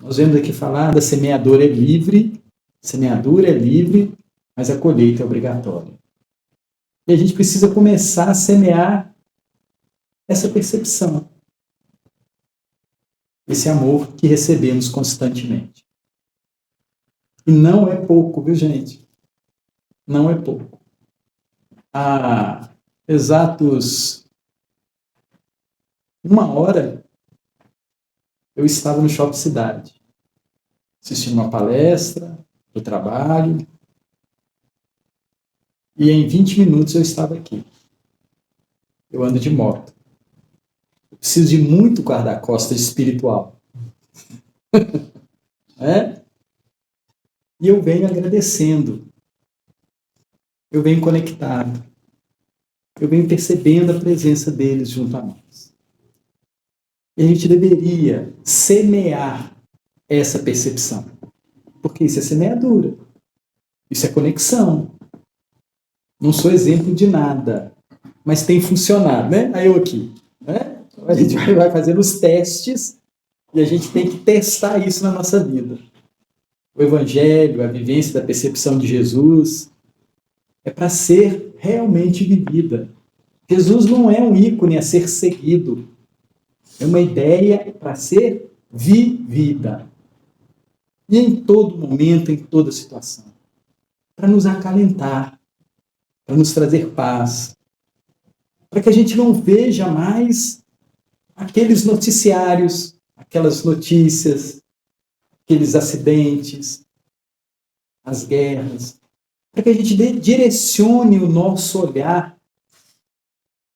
Nós vemos aqui falar da semeadura é livre, mas a colheita é obrigatória. E a gente precisa começar a semear essa percepção, esse amor que recebemos constantemente. E não é pouco, viu, gente? Não é pouco. Há exatos 1 hora, eu estava no Shopping Cidade, assistindo uma palestra do trabalho, e em 20 minutos eu estava aqui. Eu ando de moto. Eu preciso de muito guarda-costas espiritual. E eu venho agradecendo. Eu venho conectado. Eu venho percebendo a presença deles junto a nós. E a gente deveria semear essa percepção. Porque isso é semeadura. Isso é conexão. Não sou exemplo de nada. Mas tem funcionado, né? Aí eu aqui. Né? A gente vai fazendo os testes e a gente tem que testar isso na nossa vida. O Evangelho, a vivência da percepção de Jesus, é para ser realmente vivida. Jesus não é um ícone a ser seguido. É uma ideia para ser vivida. E em todo momento, em toda situação. Para nos acalentar, para nos trazer paz, para que a gente não veja mais aqueles noticiários, aquelas notícias, aqueles acidentes, as guerras, para que a gente direcione o nosso olhar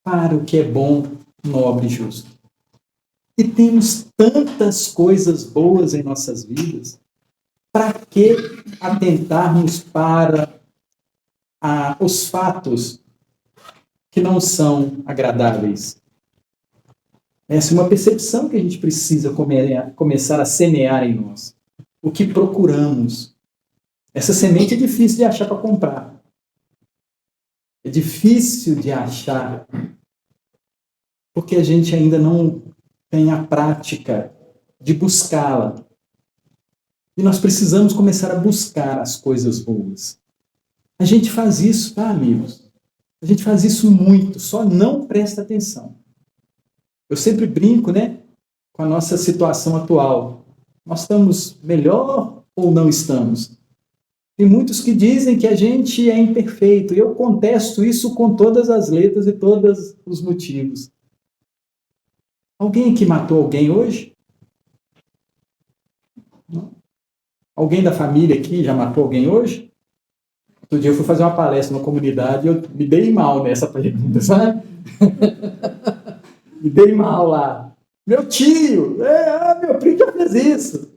para o que é bom, nobre e justo. E temos tantas coisas boas em nossas vidas, para que atentarmos para os fatos que não são agradáveis? Essa é uma percepção que a gente precisa começar a semear em nós. O que procuramos. Essa semente é difícil de achar para comprar. É difícil de achar porque a gente ainda não tem a prática de buscá-la. E nós precisamos começar a buscar as coisas boas. A gente faz isso, tá, amigos? A gente faz isso muito, só não presta atenção. Eu sempre brinco, né, com a nossa situação atual. Nós estamos melhor ou não estamos? Tem muitos que dizem que a gente é imperfeito. E eu contesto isso com todas as letras e todos os motivos. Alguém aqui matou alguém hoje? Não? Alguém da família aqui já matou alguém hoje? Outro dia eu fui fazer uma palestra numa comunidade e eu me dei mal nessa pergunta, sabe? Me dei mal lá. Meu tio, meu primo já fez isso.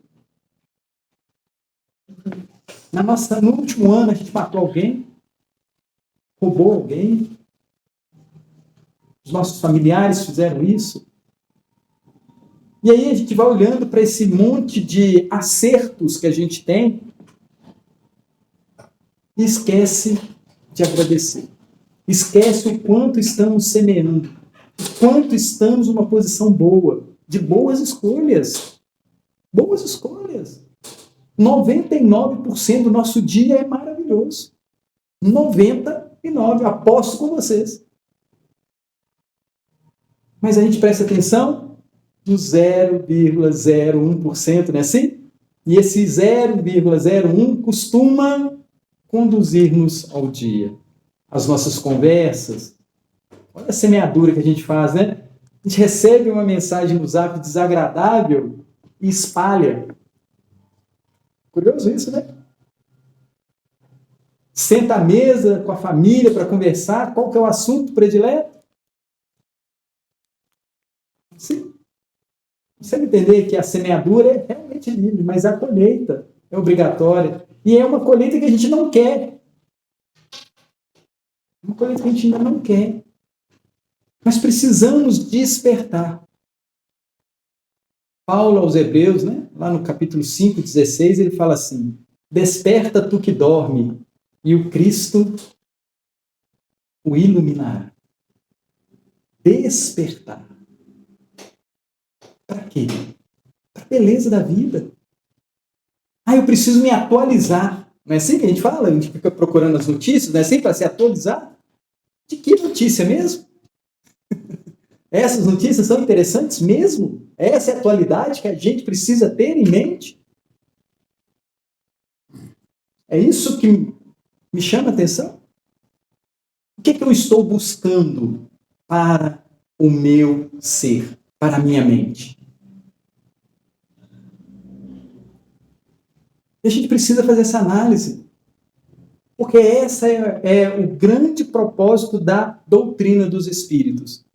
No último ano a gente matou alguém, roubou alguém, os nossos familiares fizeram isso. E aí a gente vai olhando para esse monte de acertos que a gente tem e esquece de agradecer. Esquece o quanto estamos semeando, o quanto estamos numa posição boa, de boas escolhas. Boas escolhas. 99% do nosso dia é maravilhoso. 99%, aposto com vocês. Mas a gente presta atenção no 0,01%, não é assim? E esse 0,01 costuma conduzir-nos ao dia. As nossas conversas. Olha a semeadura que a gente faz, né? A gente recebe uma mensagem no Zap desagradável e espalha. Curioso isso, né? Senta à mesa com a família para conversar. Qual que é o assunto predileto? Sim. Você entender que a semeadura é realmente livre, mas a colheita é obrigatória. E é uma colheita que a gente não quer. Uma colheita que a gente ainda não quer. Mas precisamos despertar. Paulo aos Hebreus, né? Lá no capítulo 5, 16, ele fala assim: desperta tu que dorme, e o Cristo o iluminará. Despertar. Para quê? Para a beleza da vida. preciso me atualizar. Não é assim que a gente fala? A gente fica procurando as notícias, não é assim para se atualizar? De que notícia mesmo? Essas notícias são interessantes mesmo? Essa é a atualidade que a gente precisa ter em mente? É isso que me chama a atenção? O que é que eu estou buscando para o meu ser, para a minha mente? E a gente precisa fazer essa análise, porque essa é o grande propósito da doutrina dos espíritos,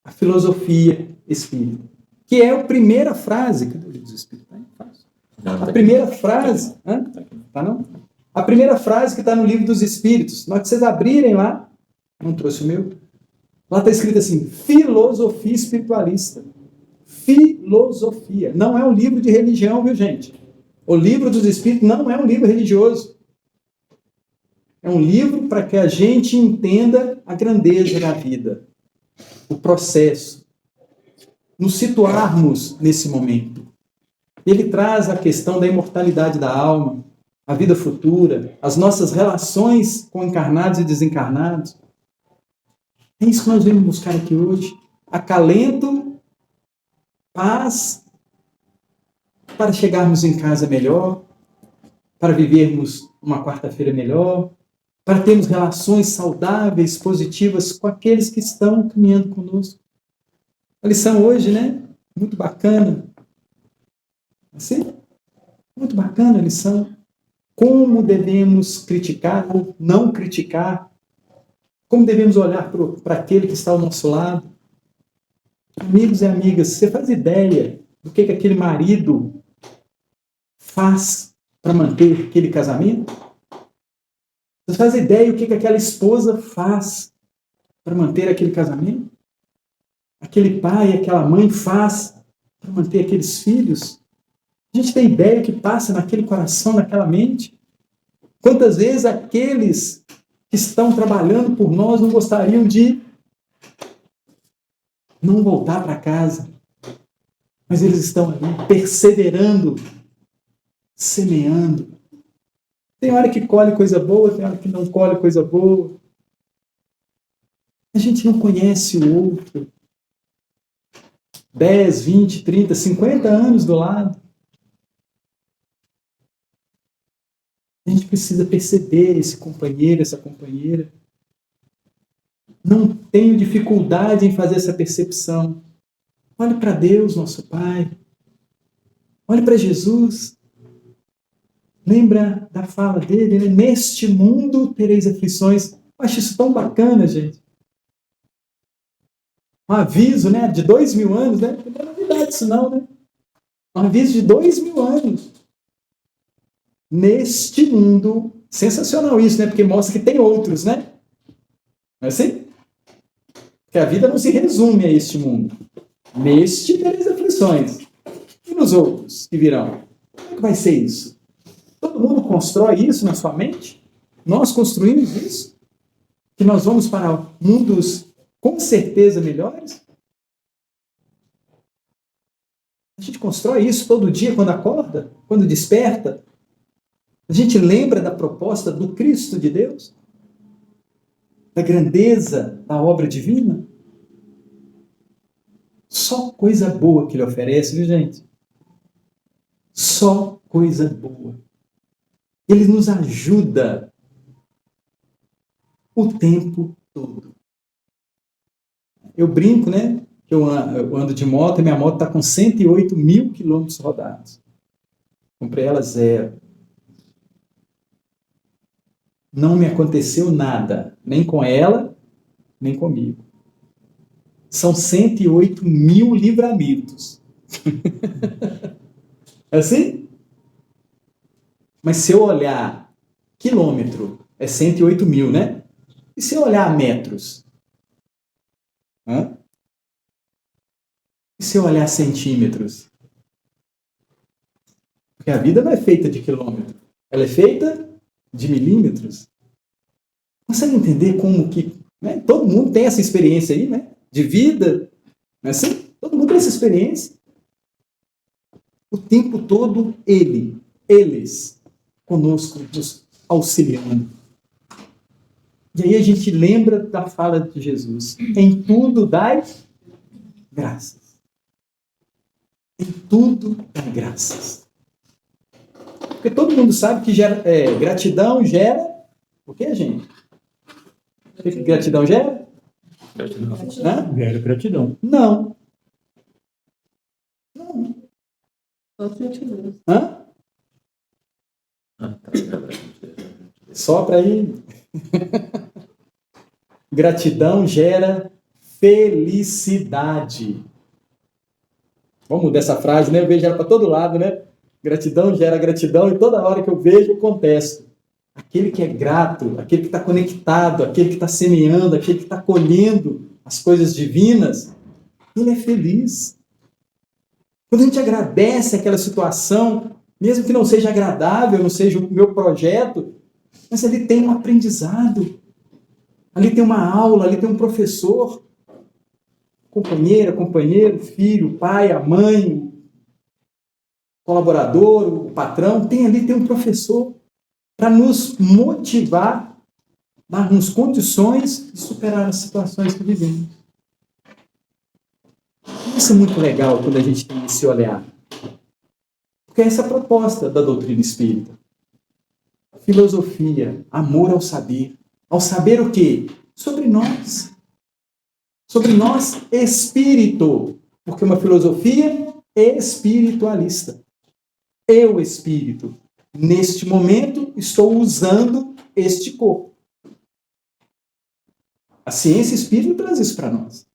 a filosofia espírita, que é a primeira frase. Cadê o livro dos espíritos? A primeira frase, tá não? A primeira frase que está no livro dos espíritos, na hora que vocês abrirem lá, não trouxe o meu, lá está escrito assim, filosofia espiritualista. Filosofia. Não é um livro de religião, viu, gente? O livro dos espíritos não é um livro religioso. É um livro para que a gente entenda a grandeza da vida, o processo, nos situarmos nesse momento. Ele traz a questão da imortalidade da alma, a vida futura, as nossas relações com encarnados e desencarnados. É isso que nós vamos buscar aqui hoje. Acalento, paz, para chegarmos em casa melhor, para vivermos uma quarta-feira melhor, para termos relações saudáveis, positivas com aqueles que estão caminhando conosco. A lição hoje, né? Muito bacana. Assim? Muito bacana a lição. Como devemos criticar ou não criticar? Como devemos olhar para aquele que está ao nosso lado? Amigos e amigas, você faz ideia do que aquele marido faz para manter aquele casamento? Você faz ideia do que aquela esposa faz para manter aquele casamento? Aquele pai, aquela mãe faz para manter aqueles filhos? A gente tem ideia do que passa naquele coração, naquela mente? Quantas vezes aqueles que estão trabalhando por nós não gostariam de não voltar para casa, mas eles estão ali perseverando, semeando. Tem hora que colhe coisa boa, tem hora que não colhe coisa boa. A gente não conhece o outro. 10, 20, 30, 50 anos do lado. A gente precisa perceber esse companheiro, essa companheira. Não tenho dificuldade em fazer essa percepção. Olhe para Deus, nosso Pai. Olhe para Jesus. Lembra da fala dele, né? Neste mundo tereis aflições. Eu acho isso tão bacana, gente. Um aviso, né? De 2000 anos, né? Não é novidade isso não, né? Um aviso de 2000 anos. Neste mundo, sensacional isso, né? Porque mostra que tem outros, né? Não é assim? Que a vida não se resume a este mundo. Neste tereis aflições. E nos outros que virão? Como é que vai ser isso? Todo mundo constrói isso na sua mente? Nós construímos isso? Que nós vamos para mundos com certeza melhores? A gente constrói isso todo dia quando acorda? Quando desperta? A gente lembra da proposta do Cristo de Deus? Da grandeza da obra divina? Só coisa boa que ele oferece, viu, gente? Só coisa boa. Ele nos ajuda o tempo todo. Eu brinco, né? Que eu ando de moto e minha moto está com 108 mil quilômetros rodados. Comprei ela zero. Não me aconteceu nada, nem com ela, nem comigo. São 108 mil livramentos. É assim? Mas se eu olhar quilômetro, é 108 mil, né? E se eu olhar metros? Hã? E se eu olhar centímetros? Porque a vida não é feita de quilômetro. Ela é feita de milímetros. Consegue entender como que... Né? Todo mundo tem essa experiência aí, né? De vida. Não é assim? Todo mundo tem essa experiência. O tempo todo, eles conosco, nos auxiliando. E aí a gente lembra da fala de Jesus: em tudo dai graças. Em tudo dai graças. Porque todo mundo sabe que gratidão gera o que, gente? O que gratidão gera? Gratidão. Hã? Gera gratidão. Não. Hã? Só para ir. Gratidão gera felicidade. Vamos mudar essa frase, né? Eu vejo ela para todo lado, né? Gratidão gera gratidão e toda hora que eu vejo eu contesto. Aquele que é grato, aquele que está conectado, aquele que está semeando, aquele que está colhendo as coisas divinas, ele é feliz. Quando a gente agradece aquela situação, mesmo que não seja agradável, não seja o meu projeto, mas ali tem um aprendizado, ali tem uma aula, ali tem um professor, companheira, companheiro, filho, pai, a mãe, colaborador, o patrão, tem um professor para nos motivar, dar-nos condições de superar as situações que vivemos. Isso é muito legal quando a gente tem esse olhar. Porque essa é a proposta da doutrina espírita. Filosofia, amor ao saber. Ao saber o quê? Sobre nós. Sobre nós, espírito. Porque uma filosofia espiritualista. Eu, espírito, neste momento, estou usando este corpo. A ciência espírita traz isso para nós.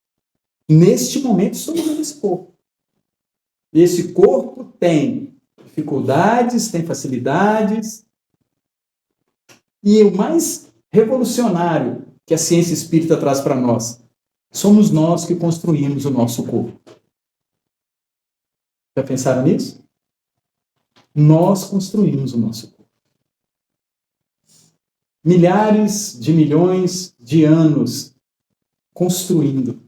Neste momento, estou usando esse corpo. Esse corpo tem dificuldades, tem facilidades. E o mais revolucionário que a ciência espírita traz para nós, somos nós que construímos o nosso corpo. Já pensaram nisso? Nós construímos o nosso corpo. Milhares de milhões de anos construindo.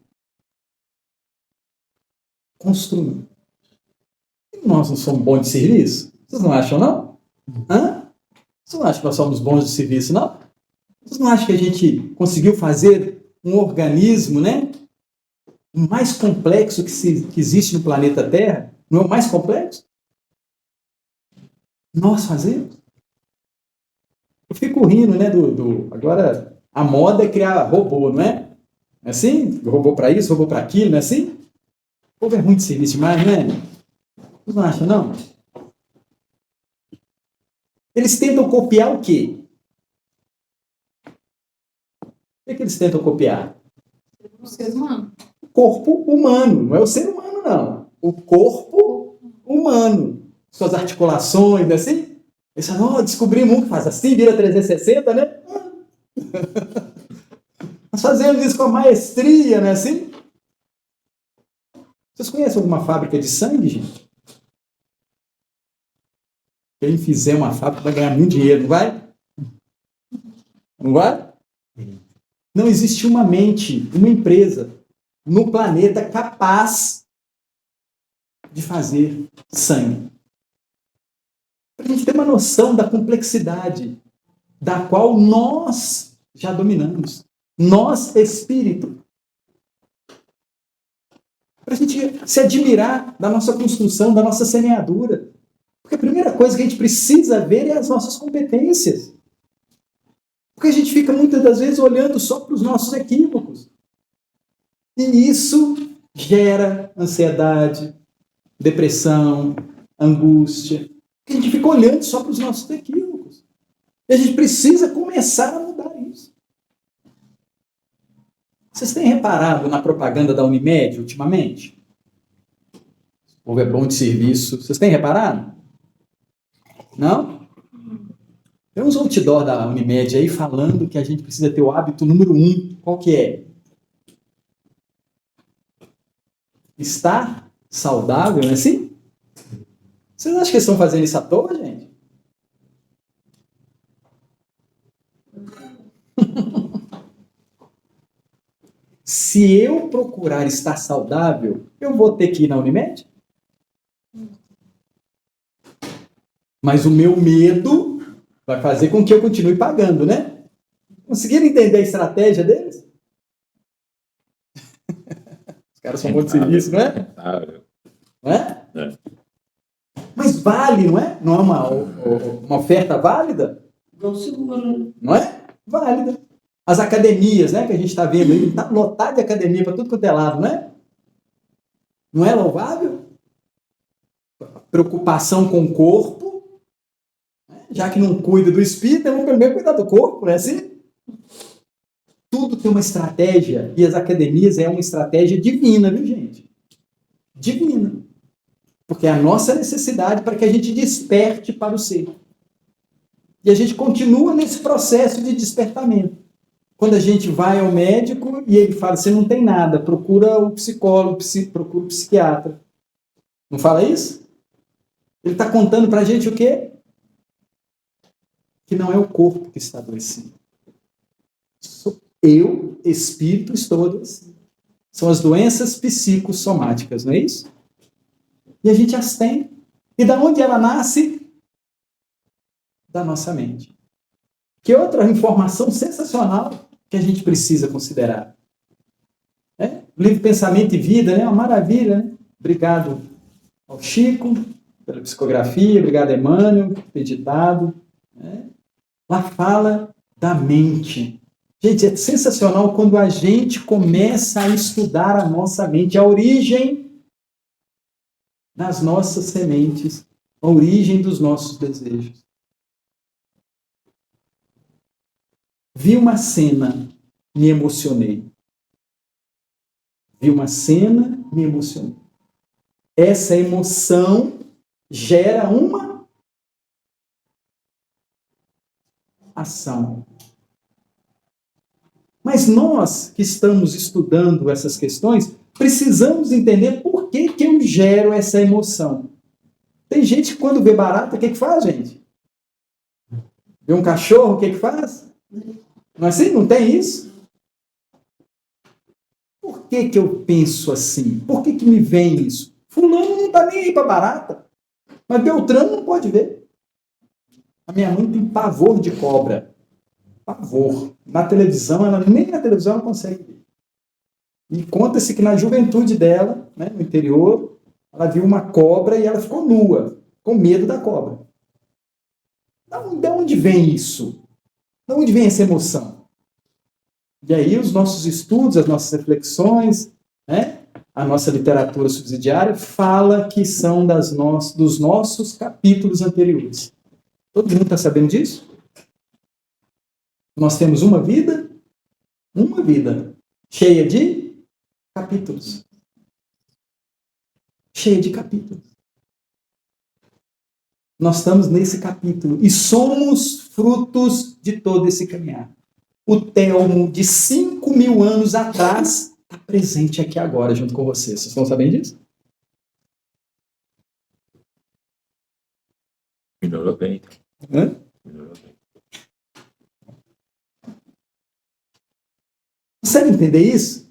E nós não somos bons de serviço? Vocês não acham, não? Hã? Vocês não acham que nós somos bons de serviço, não? Vocês não acham que a gente conseguiu fazer um organismo, né? O mais complexo que existe no planeta Terra? Não é o mais complexo? Nós fazemos? Eu fico rindo, né? Agora, a moda é criar robô, não é? É assim? Robô para isso, robô para aquilo, não é assim? O povo é muito serviço demais, não é? Vocês não acham, não? Eles tentam copiar o quê? O que eles tentam copiar? O ser humano. O corpo humano. Não é o ser humano, não. O corpo humano. Suas articulações, não é assim? Eles falam, descobrimos um que faz assim, vira 360, né? Nós fazemos isso com a maestria, não é assim? Vocês conhecem alguma fábrica de sangue, gente? Quem fizer uma fábrica vai ganhar muito dinheiro, não vai? Não vai? Não existe uma mente, uma empresa no planeta capaz de fazer sangue. Para a gente ter uma noção da complexidade da qual nós já dominamos. Nós, espírito. Para a gente se admirar da nossa construção, da nossa semeadura. Porque a primeira coisa que a gente precisa ver é as nossas competências. Porque a gente fica muitas das vezes olhando só para os nossos equívocos. E isso gera ansiedade, depressão, angústia. Porque a gente fica olhando só para os nossos equívocos. E a gente precisa começar a mudar isso. Vocês têm reparado na propaganda da Unimed ultimamente? O povo é bom de serviço. Vocês têm reparado? Não? Tem uns outdoor da Unimed aí falando que a gente precisa ter o hábito número 1. Qual que é? Estar saudável, não é assim? Vocês acham que eles estão fazendo isso à toa, gente? Se eu procurar estar saudável, eu vou ter que ir na Unimed? Mas o meu medo Vai fazer com que eu continue pagando, né? Conseguiram entender a estratégia deles? Os caras são bons de serviço, não é? Não é? Mas vale, não é? Não é uma oferta válida? Não seguro. Não é? Válida. As academias, né, que a gente está vendo aí, está lotado de academia para tudo quanto é lado, não é? Não é louvável? Preocupação com o corpo, né? Já que não cuida do espírito, vamos pelo menos cuidar do corpo, não é assim? Tudo tem uma estratégia, e as academias é uma estratégia divina, viu, gente? Divina. Porque é a nossa necessidade para que a gente desperte para o ser. E a gente continua nesse processo de despertamento. Quando a gente vai ao médico e ele fala, você não tem nada, procura o psicólogo, procura o psiquiatra. Não fala isso? Ele está contando para a gente o quê? Que não é o corpo que está adoecido. Eu, espírito, estou adoecido. São as doenças psicossomáticas, não é isso? E a gente as tem. E da onde ela nasce? Da nossa mente. Que outra informação sensacional que a gente precisa considerar? O livro Pensamento e Vida, né? Uma maravilha, né? Obrigado ao Chico pela psicografia, obrigado a Emmanuel por ter ditado. Né? Lá fala da mente. Gente, é sensacional quando a gente começa a estudar a nossa mente, a origem das nossas sementes, a origem dos nossos desejos. Vi uma cena, me emocionei. Vi uma cena, me emocionei. Essa emoção gera uma ação. Mas nós que estamos estudando essas questões, precisamos entender por que eu gero essa emoção. Tem gente que quando vê barata, o que faz, gente? Vê um cachorro, o que faz? Não é assim? Não tem isso? Por que eu penso assim? Por que me vem isso? Fulano não está nem aí para barata. Mas Beltrano não pode ver. A minha mãe tem pavor de cobra. Pavor. Na televisão, nem na televisão ela consegue ver. E conta-se que na juventude dela, né, no interior, ela viu uma cobra e ela ficou nua, com medo da cobra. De onde vem isso? De onde vem essa emoção? E aí os nossos estudos, as nossas reflexões, né, a nossa literatura subsidiária fala que são dos nossos capítulos anteriores. Todo mundo está sabendo disso? Nós temos uma vida cheia de capítulos. Cheia de capítulos. Nós estamos nesse capítulo e somos frutos de todo esse caminhar. O Telmo de 5.000 anos atrás está presente aqui agora, junto com vocês. Vocês estão sabendo disso? Melhorou bem. Melhorou bem. Consegue entender isso?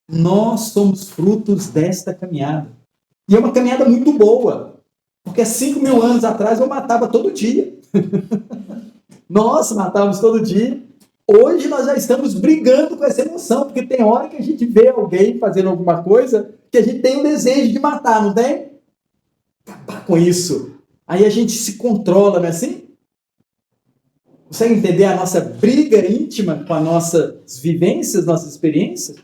Nós somos frutos desta caminhada. E é uma caminhada muito boa. Porque há 5.000 anos atrás eu matava todo dia. Nós matávamos todo dia. Hoje nós já estamos brigando com essa emoção, porque tem hora que a gente vê alguém fazendo alguma coisa que a gente tem o desejo de matar, não tem? Acabar com isso. Aí a gente se controla, não é assim? Consegue entender a nossa briga íntima com as nossas vivências, nossas experiências?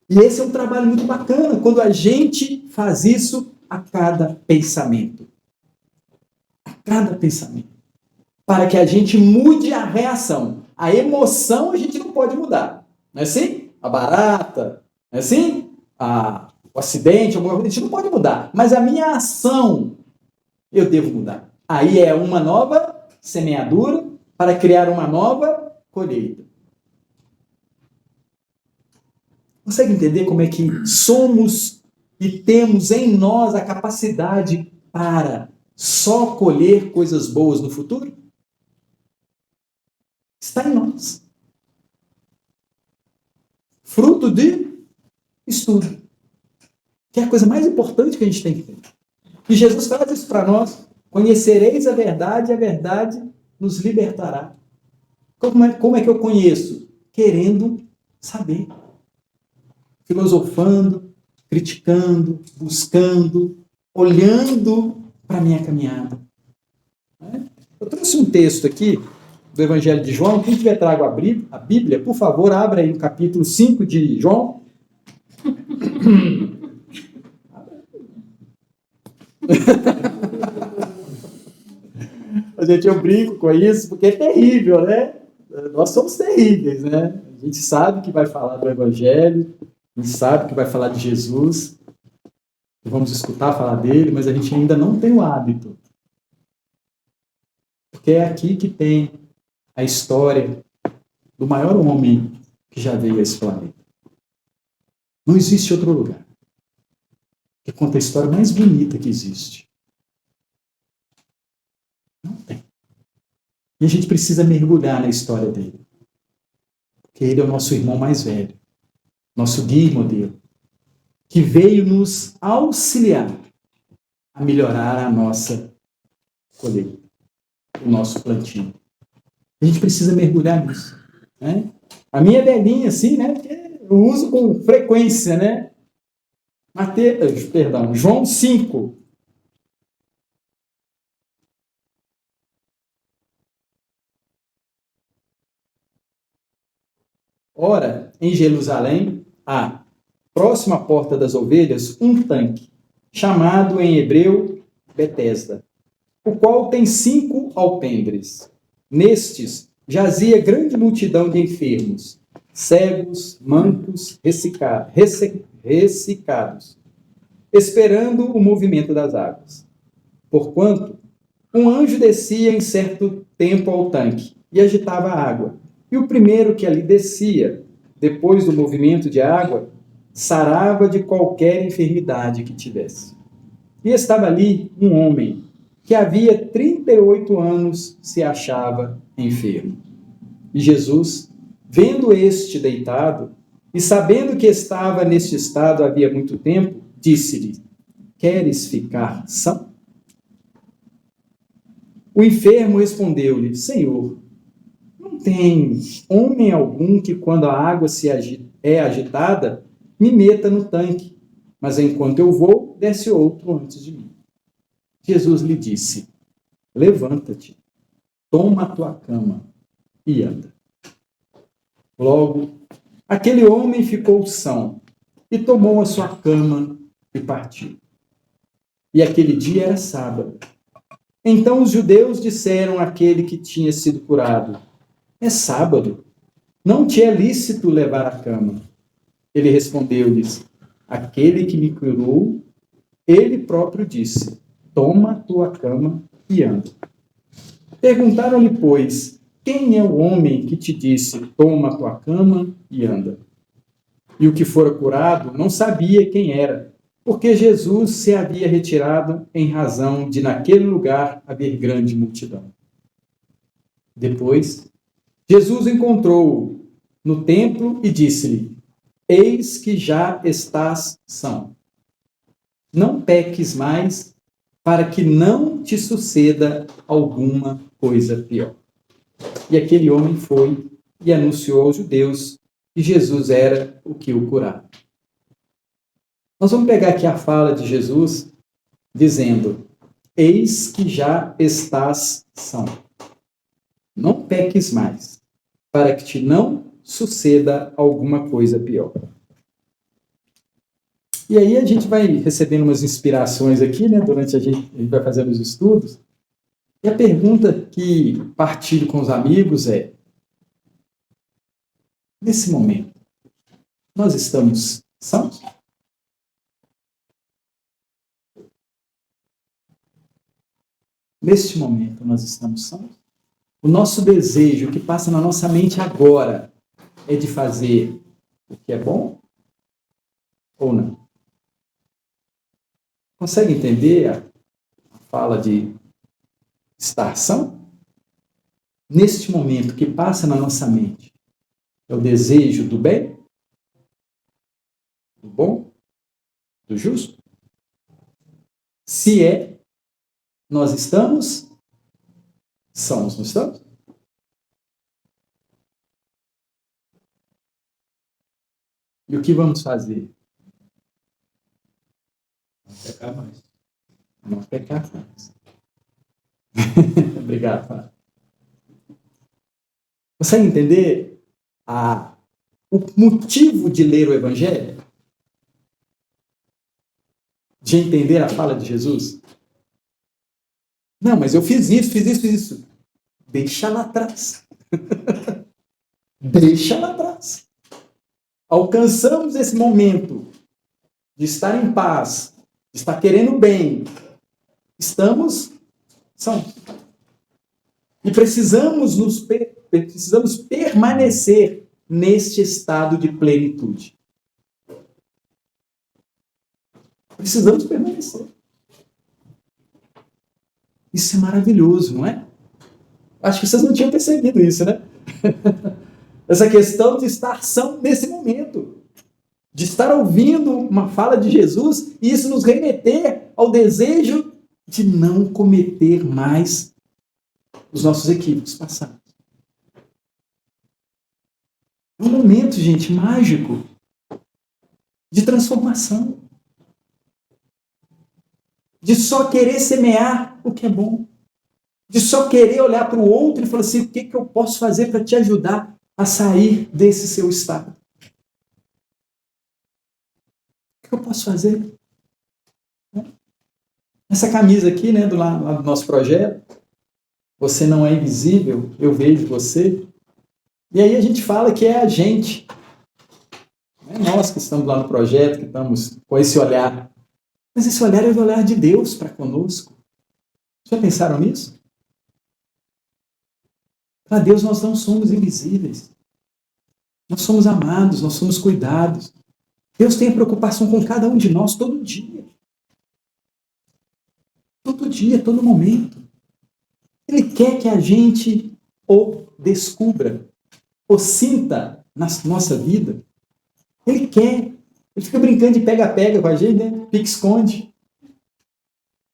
E esse é um trabalho muito bacana, quando a gente faz isso a cada pensamento. A cada pensamento. Para que a gente mude a reação. A emoção a gente não pode mudar. Não é assim? A barata, não é assim? O acidente, alguma coisa, a gente não pode mudar. Mas a minha ação, eu devo mudar. Aí é uma nova semeadura para criar uma nova colheita. Consegue entender como é que somos e temos em nós a capacidade para só colher coisas boas no futuro? Está em nós. Fruto de estudo. Que é a coisa mais importante que a gente tem que ter. E Jesus traz isso para nós. Conhecereis a verdade nos libertará. Como é que eu conheço? Querendo saber. Filosofando, criticando, buscando, olhando para a minha caminhada. Eu trouxe um texto aqui do Evangelho de João. Quem tiver trago a Bíblia, por favor, abra aí no capítulo 5 de João. Gente, eu brinco com isso porque é terrível, né? Nós somos terríveis, né? A gente sabe que vai falar do Evangelho, a gente sabe que vai falar de Jesus, vamos escutar falar dele, mas a gente ainda não tem o hábito. Porque é aqui que tem a história do maior homem que já veio a esse planeta. Não existe outro lugar que conta a história mais bonita que existe. Não tem. E a gente precisa mergulhar na história dele. Porque ele é o nosso irmão mais velho, nosso guia e modelo, que veio nos auxiliar a melhorar a nossa colheita, o nosso plantio. A gente precisa mergulhar nisso. Né? A minha é velhinha, assim, né? Eu uso com frequência, né? João 5. Ora, em Jerusalém, há, próximo à porta das ovelhas, um tanque, chamado em hebreu Betesda, o qual tem 5 alpendres. Nestes jazia grande multidão de enfermos, cegos, mancos, ressecados, esperando o movimento das águas. Porquanto, um anjo descia em certo tempo ao tanque e agitava a água. E o primeiro que ali descia, depois do movimento de água, sarava de qualquer enfermidade que tivesse. E estava ali um homem que havia 38 anos se achava enfermo. E Jesus, vendo este deitado, e sabendo que estava neste estado havia muito tempo, disse-lhe: Queres ficar são? O enfermo respondeu-lhe: Senhor, não tem homem algum que, quando a água é agitada, me meta no tanque, mas enquanto eu vou, desce outro antes de mim. Jesus lhe disse: Levanta-te, toma a tua cama e anda. Logo, aquele homem ficou são e tomou a sua cama e partiu. E aquele dia era sábado. Então os judeus disseram àquele que tinha sido curado: É sábado, não te é lícito levar a cama. Ele respondeu-lhes: Aquele que me curou, ele próprio disse: Toma a tua cama e anda. Perguntaram-lhe, pois, quem é o homem que te disse: Toma a tua cama e anda? E o que fora curado não sabia quem era, porque Jesus se havia retirado em razão de naquele lugar haver grande multidão. Depois, Jesus encontrou-o no templo e disse-lhe: Eis que já estás são. Não peques mais, para que não te suceda alguma coisa pior. E aquele homem foi e anunciou aos judeus que Jesus era o que o curava. Nós vamos pegar aqui a fala de Jesus dizendo: Eis que já estás são. Não peques mais, para que te não suceda alguma coisa pior. E aí a gente vai recebendo umas inspirações aqui, né, durante a gente vai fazendo os estudos. E a pergunta que partilho com os amigos é: nesse momento, nós estamos sãos? Neste momento, nós estamos sãos? O nosso desejo, que passa na nossa mente agora, é de fazer o que é bom ou não? Consegue entender a fala de estar são? Neste momento que passa na nossa mente, é o desejo do bem? Do bom? Do justo? Se é, nós estamos sãos, não estamos? E o que vamos fazer? Não pecar mais. Não pecar mais. Obrigado, Fábio. Consegue entender o motivo de ler o Evangelho? De entender a fala de Jesus? Não, mas eu fiz isso. Deixa lá atrás. Deixa lá atrás. Alcançamos esse momento de estar em paz, de estar querendo bem. Estamos sãos. E precisamos permanecer neste estado de plenitude. Precisamos permanecer. Isso é maravilhoso, não é? Acho que vocês não tinham percebido isso, né? Essa questão de estar são nesse momento. De estar ouvindo uma fala de Jesus e isso nos remeter ao desejo de não cometer mais os nossos equívocos passados. É um momento, gente, mágico de transformação. De só querer semear o que é bom. De só querer olhar para o outro e falar assim, o que eu posso fazer para te ajudar a sair desse seu estado? O que eu posso fazer? Essa camisa aqui, né, do nosso projeto, você não é invisível, eu vejo você. E aí a gente fala que é a gente. Não é nós que estamos lá no projeto, que estamos com esse olhar. Mas esse olhar é o olhar de Deus para conosco. Já pensaram nisso? Para Deus nós não somos invisíveis. Nós somos amados, nós somos cuidados. Deus tem preocupação com cada um de nós todo dia. Todo dia, todo momento. Ele quer que a gente o descubra, o sinta na nossa vida. Ele quer. Ele fica brincando de pega-pega com a gente, né? Pique-esconde.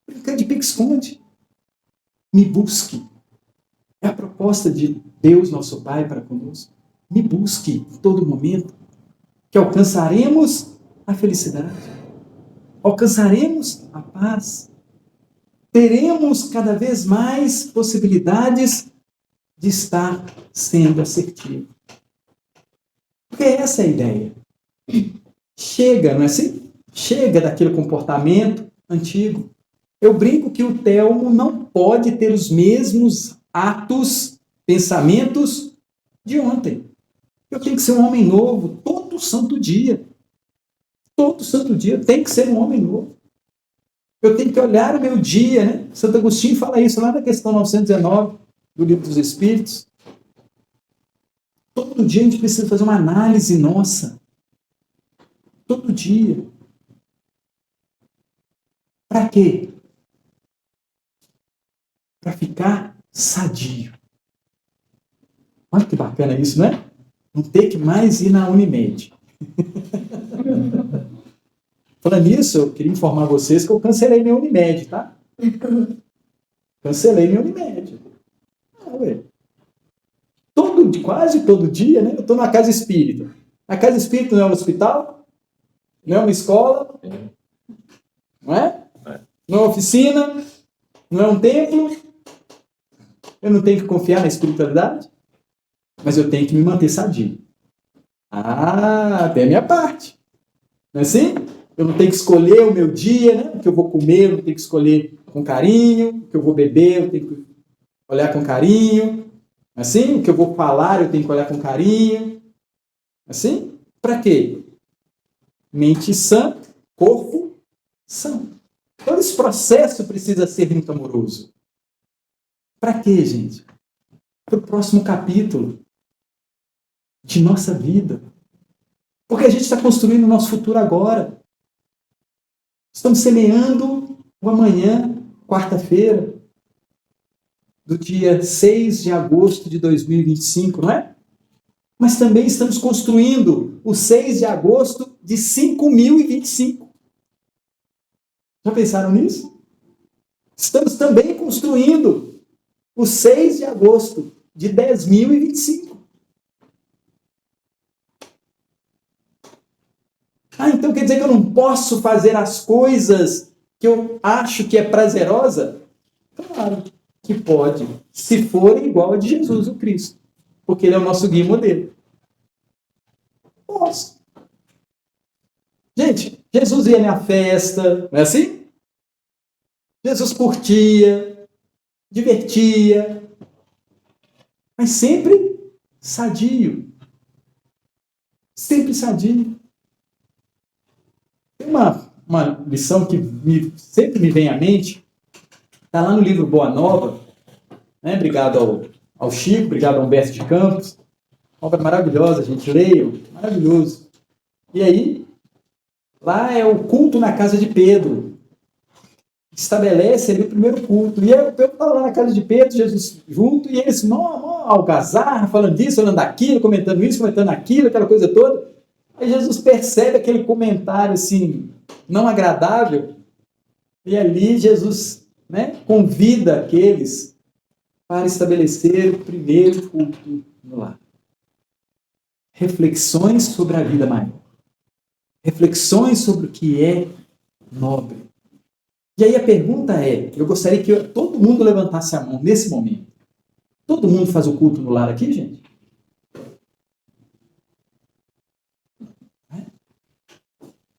Brincando de pique-esconde. Me busque. É a proposta de Deus, nosso Pai, para conosco. Me busque em todo momento, que alcançaremos a felicidade. Alcançaremos a paz. Teremos cada vez mais possibilidades de estar sendo assertivo. Porque essa é a ideia. Chega, não é assim? Chega daquele comportamento antigo. Eu brinco que o Telmo não pode ter os mesmos atos, pensamentos de ontem. Eu tenho que ser um homem novo todo santo dia. Todo santo dia tem que ser um homem novo. Eu tenho que olhar o meu dia, né? Santo Agostinho fala isso lá na questão 919 do Livro dos Espíritos. Todo dia a gente precisa fazer uma análise nossa. Todo dia. Para quê? Para ficar sadio. Olha que bacana isso, não é? Não ter que mais ir na Unimed. Falando nisso, eu queria informar vocês que eu cancelei minha Unimed, tá? Cancelei minha Unimed. Quase todo dia, né? Eu estou na casa espírita. A casa espírita não é um hospital? Não é uma escola? Não é? Não é uma oficina? Não é um templo? Eu não tenho que confiar na espiritualidade? Mas eu tenho que me manter sadio. Tem a minha parte. Não é assim? Eu não tenho que escolher o meu dia, né? O que eu vou comer, eu não tenho que escolher com carinho. O que eu vou beber, eu tenho que olhar com carinho. Assim? O que eu vou falar, eu tenho que olhar com carinho. Assim? Para quê? Mente sã, corpo são. Todo esse processo precisa ser muito amoroso. Para quê, gente? Para o próximo capítulo de nossa vida. Porque a gente está construindo o nosso futuro agora. Estamos semeando o amanhã, quarta-feira, do dia 6 de agosto de 2025, não é? Mas também estamos construindo o 6 de agosto de 5025. Já pensaram nisso? Estamos também construindo o 6 de agosto de 10.025. Então quer dizer que eu não posso fazer as coisas que eu acho que é prazerosa? Claro que pode, se forem igual a de Jesus, o Cristo. Porque ele é o nosso guia e modelo. Posso. Gente, Jesus ia na festa, não é assim? Jesus curtia, divertia, mas sempre sadio. Sempre sadio. Tem uma lição que sempre me vem à mente, está lá no livro Boa Nova, né? Obrigado ao Chico, obrigado ao Humberto de Campos, obra maravilhosa, gente, leiam, maravilhoso. E aí, lá é o culto na casa de Pedro, estabelece ali o primeiro culto, e aí o Pedro estava lá na casa de Pedro, Jesus junto, e eles, algazarra, falando disso, falando daquilo, comentando isso, comentando aquilo, aquela coisa toda. Aí Jesus percebe aquele comentário assim, não agradável, e ali Jesus, né, convida aqueles para estabelecer o primeiro culto no lar. Reflexões sobre a vida maior. Reflexões sobre o que é nobre. E aí a pergunta é, eu gostaria que todo mundo levantasse a mão nesse momento. Todo mundo faz o culto no lar aqui, gente?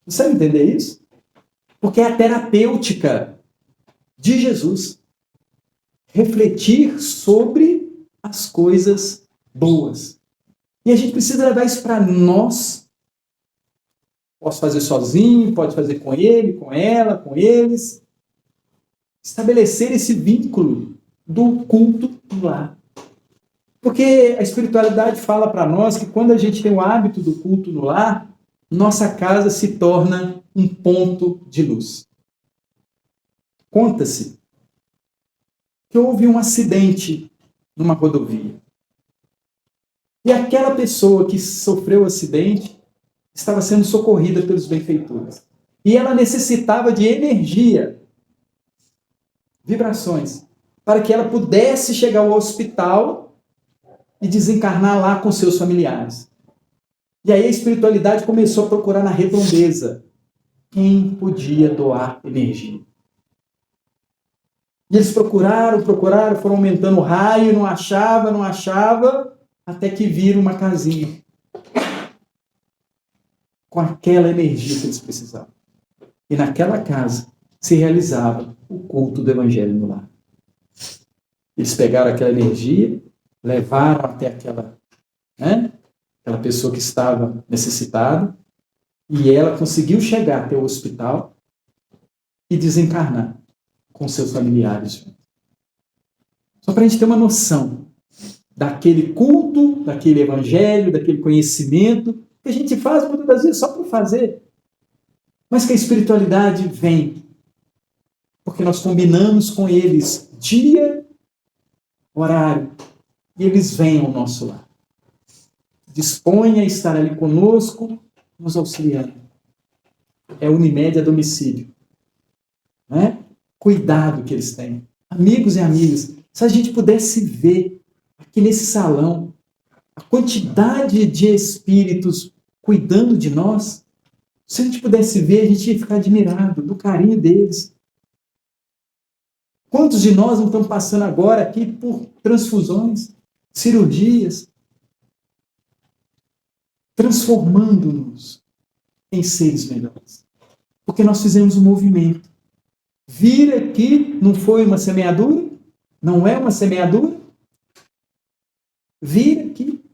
Você vai entender isso? Porque é a terapêutica de Jesus. Refletir sobre as coisas boas. E a gente precisa levar isso para nós. Posso fazer sozinho, pode fazer com ele, com ela, com eles. Estabelecer esse vínculo do culto no lar. Porque a espiritualidade fala para nós que quando a gente tem o hábito do culto no lar, nossa casa se torna um ponto de luz. Conta-se que houve um acidente numa rodovia. E aquela pessoa que sofreu o acidente estava sendo socorrida pelos benfeitores. E ela necessitava de energia, vibrações, para que ela pudesse chegar ao hospital e desencarnar lá com seus familiares. E aí a espiritualidade começou a procurar na redondeza quem podia doar energia. E eles procuraram, foram aumentando o raio, não achava, até que viram uma casinha com aquela energia que eles precisavam. E naquela casa se realizava o culto do Evangelho no lar. Eles pegaram aquela energia, levaram até aquela pessoa que estava necessitada, e ela conseguiu chegar até o hospital e desencarnar com seus familiares. Só para a gente ter uma noção daquele culto, daquele evangelho, daquele conhecimento que a gente faz muitas das vezes só por fazer, mas que a espiritualidade vem porque nós combinamos com eles dia, horário, e eles vêm ao nosso lar. Disponha a estar ali conosco, nos auxiliando. É Unimed a domicílio. Né? Cuidado que eles têm. Amigos e amigas, se a gente pudesse ver aqui nesse salão a quantidade de espíritos cuidando de nós, se a gente pudesse ver, a gente ia ficar admirado do carinho deles. Quantos de nós não estão passando agora aqui por transfusões, cirurgias, transformando-nos em seres melhores? Porque nós fizemos um movimento. Vir aqui não foi uma semeadura? Não é uma semeadura? Vir aqui.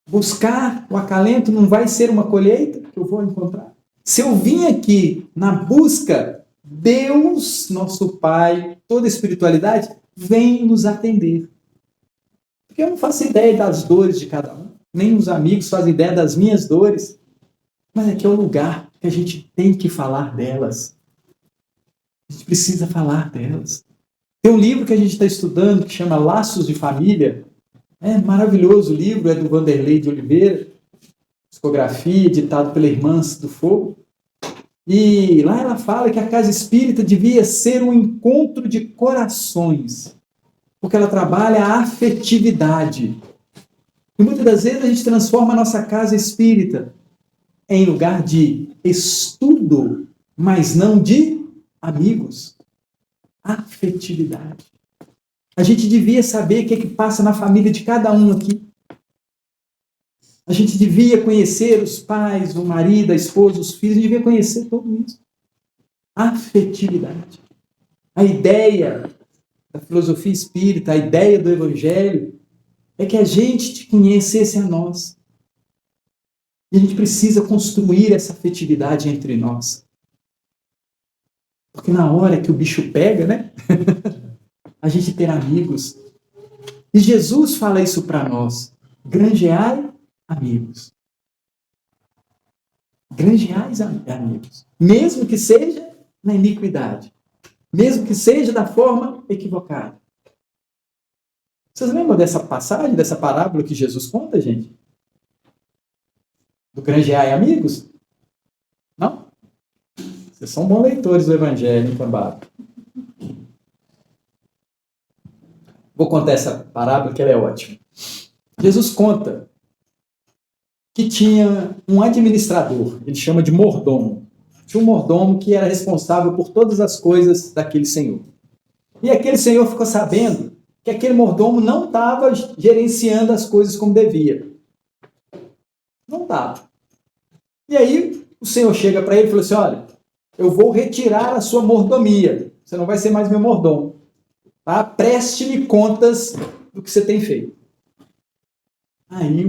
Buscar o acalento não vai ser uma colheita que eu vou encontrar? Se eu vim aqui na busca, Deus, nosso Pai, toda a espiritualidade, vem nos atender. Porque eu não faço ideia das dores de cada um, nem os amigos fazem ideia das minhas dores, mas aqui é o lugar que a gente tem que falar delas. A gente precisa falar delas. Tem um livro que a gente está estudando que chama Laços de Família. É maravilhoso o livro, é do Vanderlei de Oliveira, psicografia, editado pela Irmãs do Fogo. E lá ela fala que a casa espírita devia ser um encontro de corações, porque ela trabalha a afetividade. E muitas das vezes a gente transforma a nossa casa espírita em lugar de estudo, mas não de amigos. Afetividade. A gente devia saber o que passa na família de cada um aqui. A gente devia conhecer os pais, o marido, a esposa, os filhos, a gente devia conhecer tudo isso. Afetividade. A ideia da filosofia espírita, a ideia do evangelho, é que a gente conhecesse a nós. E a gente precisa construir essa afetividade entre nós. Porque na hora que o bicho pega, né? A gente ter amigos. E Jesus fala isso para nós. Granjeai amigos. Granjeais amigos. Mesmo que seja na iniquidade. Mesmo que seja da forma equivocada. Vocês lembram dessa passagem, dessa parábola que Jesus conta, gente? Do granjeai amigos? Não? Vocês são bons leitores do Evangelho, hein, Cambado? Vou contar essa parábola que ela é ótima. Jesus conta que tinha um administrador, ele chama de mordomo. Tinha um mordomo que era responsável por todas as coisas daquele senhor. E aquele senhor ficou sabendo que aquele mordomo não estava gerenciando as coisas como devia. Não estava. E aí o senhor chega para ele e fala assim, olha, eu vou retirar a sua mordomia. Você não vai ser mais meu mordomo. Tá? Preste-me contas do que você tem feito. Aí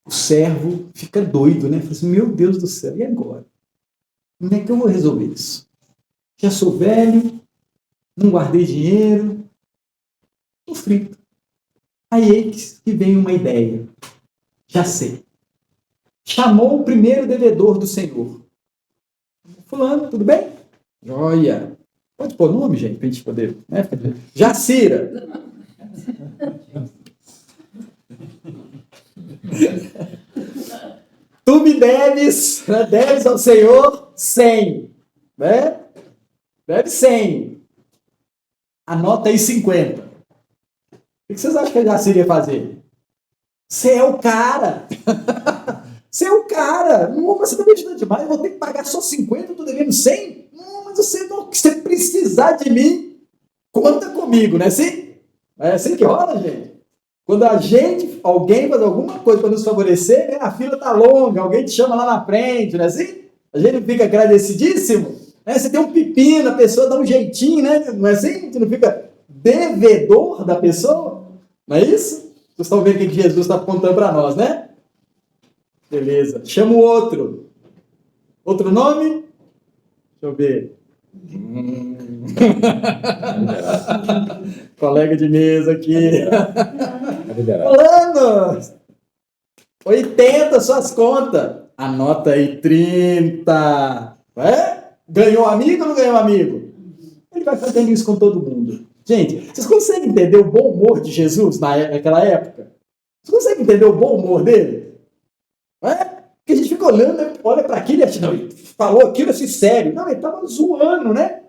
o servo fica doido, né? Fala assim, meu Deus do céu, e agora? Como é que eu vou resolver isso? Já sou velho, não guardei dinheiro, estou frito. Aí eis que vem uma ideia. Já sei. Chamou o primeiro devedor do senhor. Fulano, tudo bem? Joia. Pode pôr nome, gente, para a gente poder... Né? Jacira. Tu me deves ao Senhor 100. Né? Deve 100. Anota aí 50. O que vocês acham que a Jacira ia fazer? Você é o cara. Você é o cara. Não, mas você está me ajudando demais. Eu vou ter que pagar só 50, eu estou devendo 100? Não, mas você precisar de mim, conta comigo, não é assim? É assim que rola, gente. Quando alguém faz alguma coisa para nos favorecer, né, a fila está longa, alguém te chama lá na frente, não é assim? A gente não fica agradecidíssimo? Né? Você tem um pepino, a pessoa dá um jeitinho, né? Não é assim? Você não fica devedor da pessoa? Não é isso? Vocês estão vendo o que Jesus está contando para nós, né? Beleza. Chama o outro. Outro nome? Deixa eu ver. Colega de mesa aqui. Falando. 80 suas contas. Anota aí 30. É? Ganhou amigo ou não ganhou amigo? Ele vai fazendo isso com todo mundo. Gente, vocês conseguem entender o bom humor de Jesus naquela época? Vocês conseguem entender o bom humor dele? Não é? Porque a gente fica olhando, né? Olha para aquilo e acha, não, ele falou aquilo assim sério. Não, ele estava zoando, né?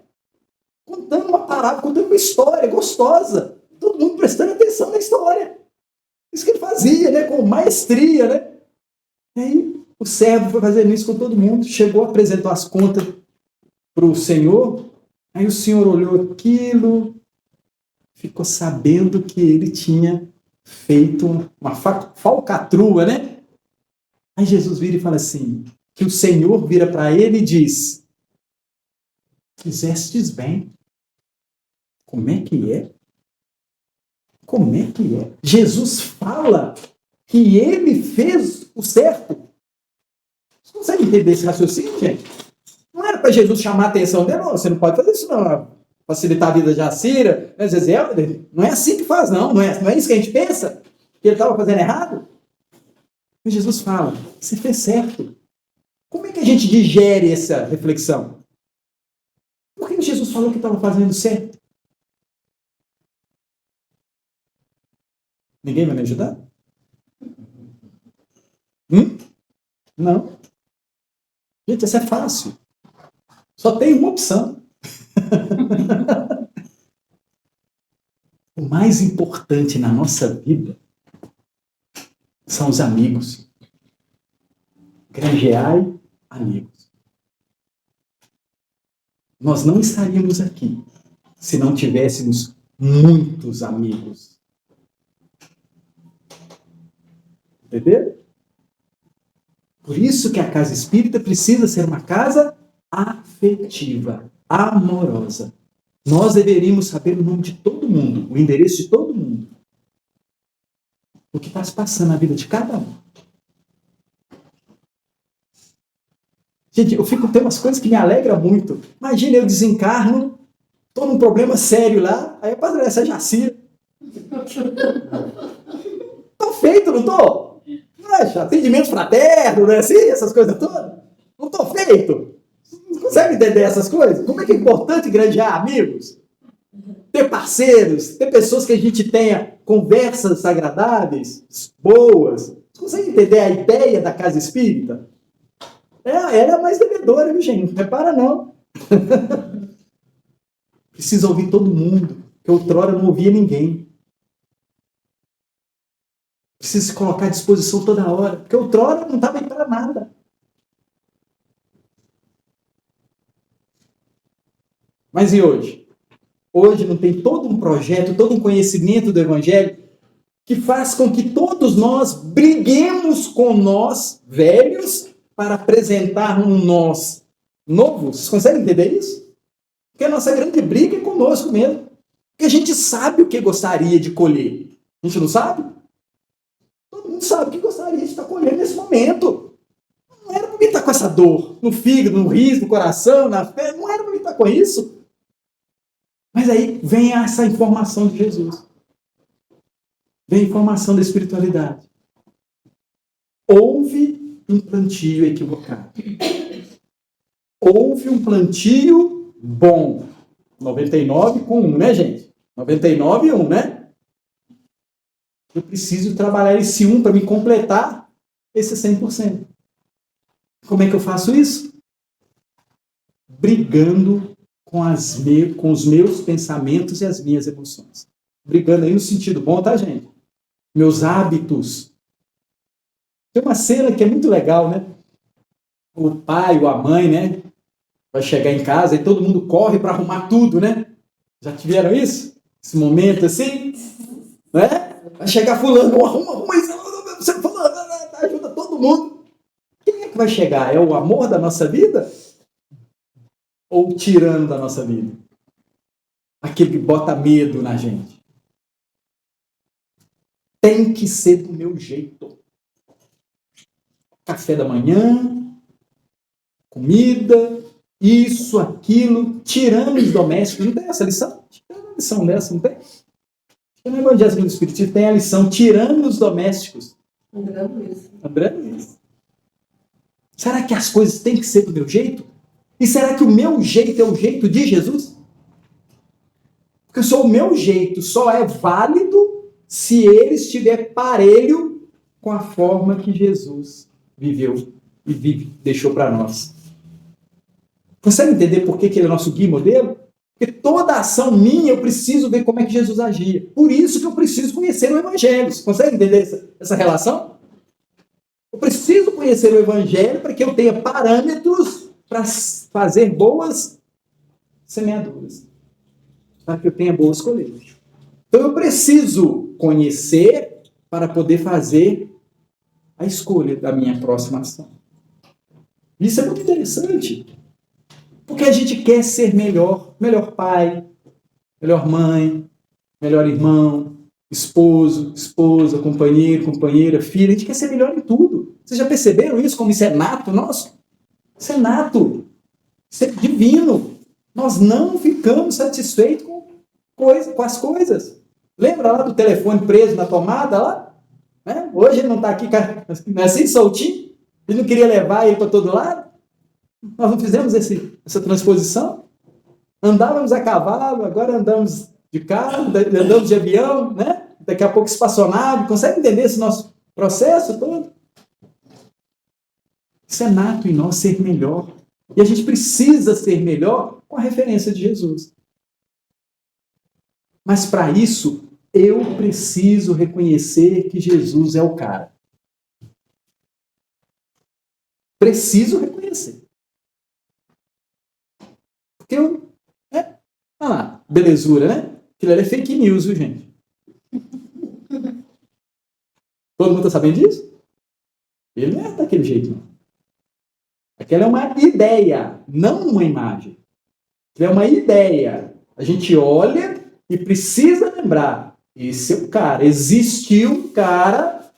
Contando uma parábola, contando uma história gostosa. Todo mundo prestando atenção na história. Isso que ele fazia, né? Com maestria, né? E aí o servo foi fazendo isso com todo mundo. Chegou, apresentou as contas para o senhor. Aí o senhor olhou aquilo, ficou sabendo que ele tinha feito uma falcatrua, né? Aí Jesus vira e fala assim, que o Senhor vira para ele e diz, fizestes bem. Como é que é? Como é que é? Jesus fala que ele fez o certo. Você consegue entender esse raciocínio, gente? Não era para Jesus chamar a atenção dele, não, você não pode fazer isso não. Facilitar a vida de Jacira, né? Não é assim que faz, não é isso que a gente pensa? Que ele estava fazendo errado? Mas Jesus fala, você fez certo. Como é que a gente digere essa reflexão? Por que Jesus falou que estava fazendo certo? Ninguém vai me ajudar? Não. Gente, isso é fácil. Só tem uma opção. O mais importante na nossa vida são os amigos. Granjeai amigos. Nós não estaríamos aqui se não tivéssemos muitos amigos. Entendeu? Por isso que a casa espírita precisa ser uma casa afetiva, amorosa. Nós deveríamos saber o nome de todo mundo, o endereço de todo mundo. O que está se passando na vida de cada um. Gente, tem umas coisas que me alegram muito. Imagina, eu desencarno, estou num problema sério lá, aí aparece a Jacira. Estou feito, não estou? Atendimento fraterno, não é assim? Essas coisas todas. Não estou feito. Não consegue entender essas coisas? Como é que é importante granjear amigos? Ter parceiros, ter pessoas que a gente tenha conversas agradáveis, boas. Você consegue entender a ideia da casa espírita? Ela é a mais devedora, viu, gente? Não repara, não. Precisa ouvir todo mundo, que outrora não ouvia ninguém. Precisa se colocar à disposição toda hora, porque outrora não estava aí para nada. Mas e hoje? Hoje não tem todo um projeto, todo um conhecimento do Evangelho que faz com que todos nós briguemos com nós, velhos, para apresentar um nós novo. Vocês conseguem entender isso? Porque a nossa grande briga é conosco mesmo. Porque a gente sabe o que gostaria de colher. A gente não sabe? Todo mundo sabe o que gostaria de estar colhendo nesse momento. Não era para mim estar com essa dor no fígado, no riso, no coração, na fé. Não era para mim estar com isso. Mas aí vem essa informação de Jesus. Vem a informação da espiritualidade. Houve um plantio equivocado. Houve um plantio bom. 99 com 1, né, gente? 99 e 1, né? Eu preciso trabalhar esse 1 para me completar esse 100%. Como é que eu faço isso? Brigando com os meus pensamentos e as minhas emoções. Brigando aí no sentido bom, tá, gente? Meus hábitos. Tem uma cena que é muito legal, né? O pai ou a mãe, né? Vai chegar em casa e todo mundo corre para arrumar tudo, né? Já tiveram isso? Esse momento assim? Né? Vai chegar fulano, arruma isso, você fulano, ajuda todo mundo. Quem é que vai chegar? É o amor da nossa vida? Ou o tirano da nossa vida? Aquele que bota medo na gente. Tem que ser do meu jeito. Café da manhã, comida, isso, aquilo, tiranos domésticos. Não tem essa lição? Tem uma lição dessa, não tem? No Evangelho do Espiritismo tem a lição tiranos domésticos. André Luiz. Será que as coisas têm que ser do meu jeito? E será que o meu jeito é o jeito de Jesus? Porque só o meu jeito só é válido se ele estiver parelho com a forma que Jesus viveu e deixou para nós. Consegue entender por que ele é nosso guia e modelo? Porque toda ação minha eu preciso ver como é que Jesus agia. Por isso que eu preciso conhecer o Evangelho. Você consegue entender essa relação? Eu preciso conhecer o Evangelho para que eu tenha parâmetros para fazer boas semeaduras. Para que eu tenha boas colheitas. Então eu preciso conhecer para poder fazer a escolha da minha próxima ação. Isso é muito interessante. Porque a gente quer ser melhor pai, melhor mãe, melhor irmão, esposo, esposa, companheiro, companheira, filha. A gente quer ser melhor em tudo. Vocês já perceberam isso? Como isso é nato nosso? Isso é nato. Isso é divino. Nós não ficamos satisfeitos com as coisas. Lembra lá do telefone preso na tomada lá? Né? Hoje ele não está aqui assim, soltinho. Ele não queria levar ele para todo lado. Nós não fizemos essa transposição? Andávamos a cavalo, agora andamos de carro, andamos de avião, né? Daqui a pouco espaçonave. Consegue entender esse nosso processo todo? Isso é nato em nós ser melhor. E a gente precisa ser melhor com a referência de Jesus. Mas para isso, eu preciso reconhecer que Jesus é o cara. Preciso reconhecer. Porque eu... olha lá, belezura, né? Aquilo ali é fake news, viu, gente? Todo mundo está sabendo disso? Ele não é daquele jeito, não. Aquela é uma ideia, não uma imagem. É uma ideia. A gente olha e precisa lembrar. Esse é o cara. Existiu um cara,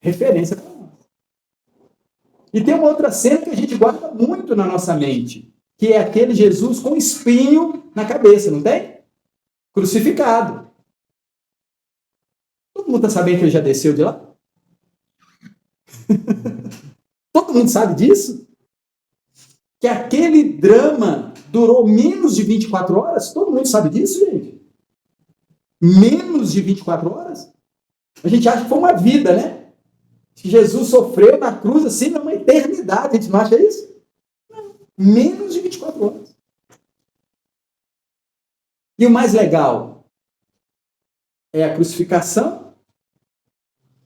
referência para nós. E tem uma outra cena que a gente guarda muito na nossa mente, que é aquele Jesus com espinho na cabeça, não tem? Crucificado. Todo mundo está sabendo que ele já desceu de lá? Todo mundo sabe disso? Que aquele drama durou menos de 24 horas? Todo mundo sabe disso, gente? Menos de 24 horas? A gente acha que foi uma vida, né? Que Jesus sofreu na cruz assim, numa eternidade. A gente não acha isso? Não. Menos de 24 horas. E o mais legal é a crucificação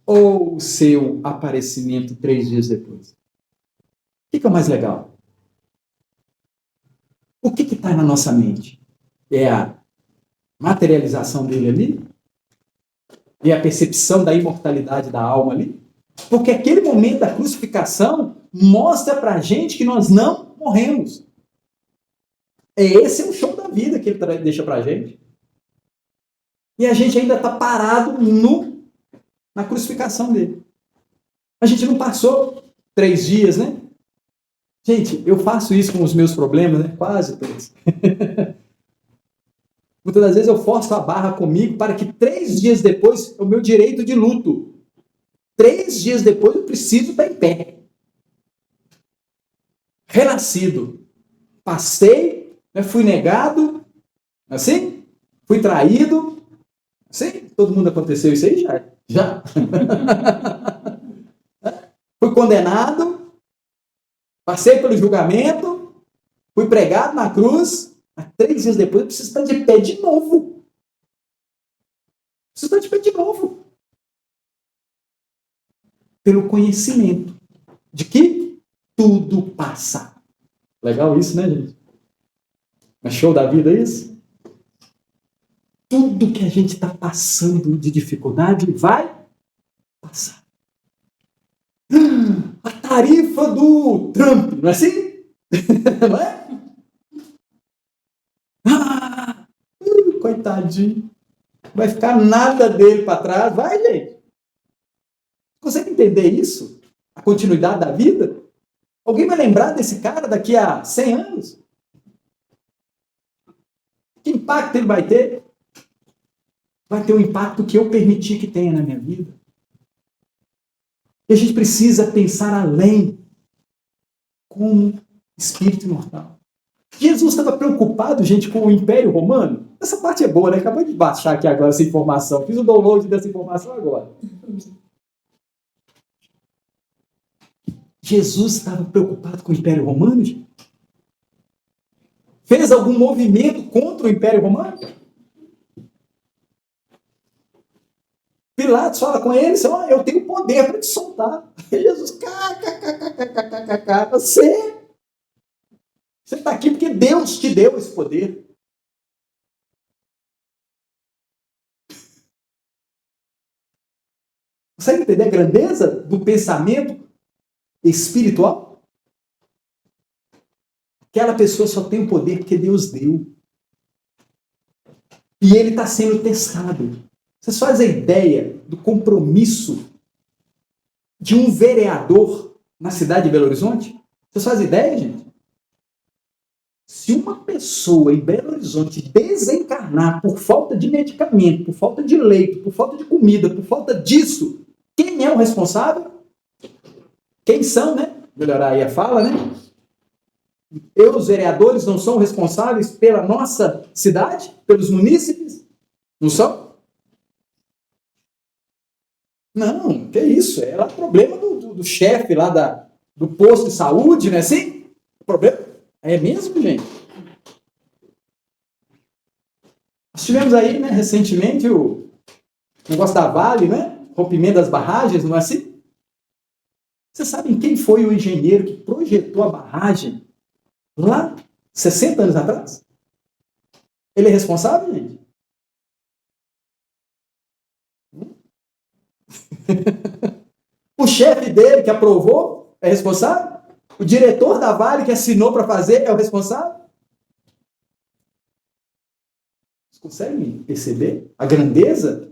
ou o seu aparecimento 3 dias depois? O que é o mais legal? O que está na nossa mente? É a materialização dele ali? É a percepção da imortalidade da alma ali? Porque aquele momento da crucificação mostra para a gente que nós não morremos. Esse é o show da vida que ele deixa para a gente. E a gente ainda está parado na crucificação dele. A gente não passou 3 dias, né? Gente, eu faço isso com os meus problemas, né? Quase todos. Muitas das vezes eu forço a barra comigo para que 3 dias depois é o meu direito de luto. 3 dias depois eu preciso estar em pé. Renascido. Passei, né? Fui negado, assim? Fui traído, assim? Todo mundo aconteceu isso aí já? Já? Fui condenado, passei pelo julgamento, fui pregado na cruz, mas 3 dias depois eu preciso estar de pé de novo. Preciso estar de pé de novo. Pelo conhecimento de que tudo passa. Legal isso, né, gente? É show da vida isso? Tudo que a gente está passando de dificuldade vai passar. A tarifa do Trump, não é assim? Não é? Coitadinho. Vai ficar nada dele para trás. Vai, gente. Consegue entender isso? A continuidade da vida? Alguém vai lembrar desse cara daqui a 100 anos? Que impacto ele vai ter? Vai ter o impacto que eu permiti que tenha na minha vida. E a gente precisa pensar além como espírito imortal. Jesus estava preocupado, gente, com o Império Romano? Essa parte é boa, né? Acabei de baixar aqui agora essa informação. Fiz o download dessa informação agora. Jesus estava preocupado com o Império Romano, gente? Fez algum movimento contra o Império Romano? Pilatos fala com ele, eu tenho poder para te soltar. E Jesus, você está aqui porque Deus te deu esse poder. Você entender a grandeza do pensamento espiritual? Aquela pessoa só tem o poder porque Deus deu. E ele está sendo testado. Vocês fazem a ideia do compromisso de um vereador na cidade de Belo Horizonte? Vocês fazem ideia, gente? Se uma pessoa em Belo Horizonte desencarnar por falta de medicamento, por falta de leito, por falta de comida, por falta disso, quem é o responsável? Quem são, né? Melhorar aí a fala, né? Eu, os vereadores, não são responsáveis pela nossa cidade? Pelos munícipes? Não são? Não, que isso? É lá o problema do chefe lá do posto de saúde, não é assim? problema? É mesmo, gente? Nós tivemos aí, né, recentemente, o negócio da Vale, né? Rompimento das barragens, não é assim? Vocês sabem quem foi o engenheiro que projetou a barragem lá 60 anos atrás? Ele é responsável, gente? O chefe dele que aprovou é responsável? O diretor da Vale que assinou para fazer é o responsável? Vocês conseguem perceber a grandeza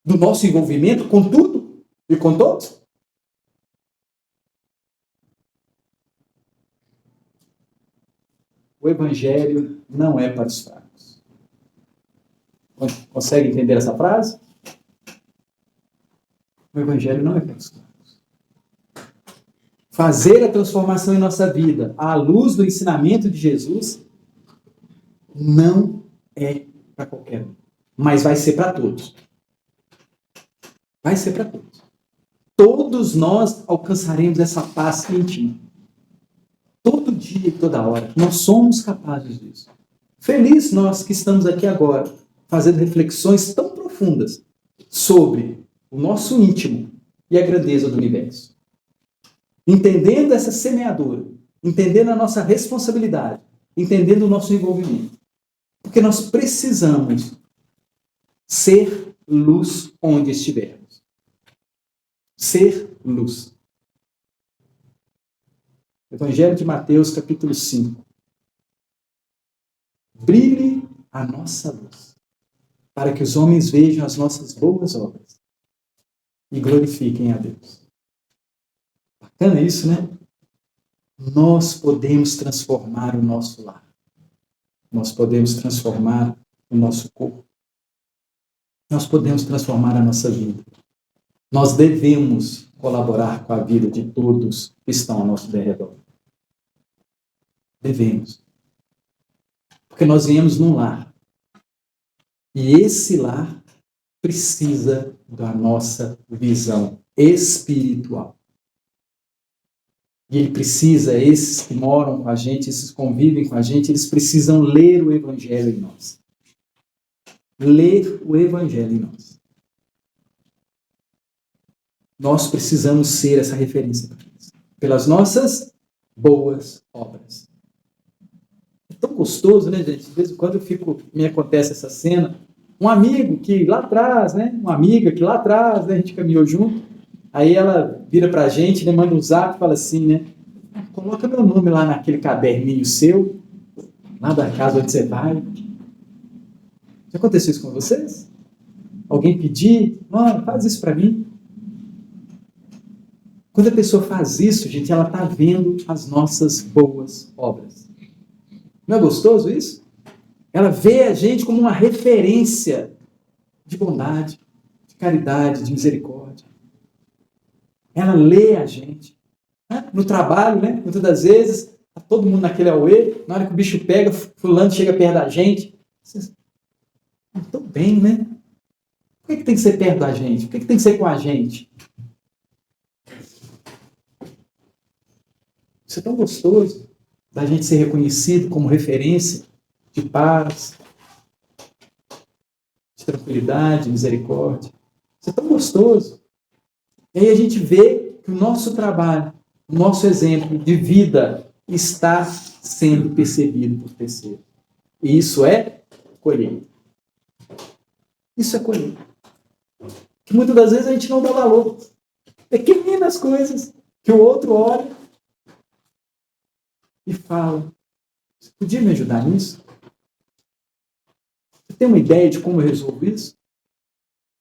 do nosso envolvimento com tudo e com todos? O Evangelho não é para os fracos. Consegue entender essa frase? O Evangelho não é para os fracos. Fazer a transformação em nossa vida à luz do ensinamento de Jesus não é para qualquer um, mas vai ser para todos. Vai ser para todos. Todos nós alcançaremos essa paz íntima. Todo dia e toda hora. Nós somos capazes disso. Feliz nós que estamos aqui agora, fazendo reflexões tão profundas sobre o nosso íntimo e a grandeza do universo. Entendendo essa semeadura, entendendo a nossa responsabilidade, entendendo o nosso envolvimento. Porque nós precisamos ser luz onde estivermos. Ser luz. Evangelho de Mateus, capítulo 5. Brilhe a nossa luz, para que os homens vejam as nossas boas obras e glorifiquem a Deus. Bacana isso, né? Nós podemos transformar o nosso lar. Nós podemos transformar o nosso corpo. Nós podemos transformar a nossa vida. Nós devemos colaborar com a vida de todos que estão ao nosso derredor. Devemos. Porque nós viemos num lar. E esse lar precisa da nossa visão espiritual. E ele precisa, esses que moram com a gente, esses que convivem com a gente, eles precisam ler o Evangelho em nós. Ler o Evangelho em nós. Nós precisamos ser essa referência para eles. Pelas nossas boas obras. É tão gostoso, né, gente? De vez em quando me acontece essa cena. Um amigo que lá atrás, né? Uma amiga que lá atrás, né, a gente caminhou junto. Aí ela vira pra gente, né, manda um zap e fala assim, né? Coloca meu nome lá naquele caderninho seu, lá da casa onde você vai. Já aconteceu isso com vocês? Alguém pedir, faz isso para mim. Quando a pessoa faz isso, gente, ela está vendo as nossas boas obras. Não é gostoso isso? Ela vê a gente como uma referência de bondade, de caridade, de misericórdia. Ela lê a gente. No trabalho, né? Muitas das vezes, tá todo mundo naquele auê, na hora que o bicho pega, fulano chega perto da gente. Vocês estão bem, né? Por que tem que ser perto da gente? Por que tem que ser com a gente? Isso é tão gostoso, da gente ser reconhecido como referência de paz, de tranquilidade, de misericórdia. Isso é tão gostoso. E aí a gente vê que o nosso trabalho, o nosso exemplo de vida está sendo percebido por terceiros. E isso é colheita. Isso é colheita. Que muitas das vezes a gente não dá valor. Pequenas coisas que o outro olha e fala, você podia me ajudar nisso? Você tem uma ideia de como eu resolvo isso?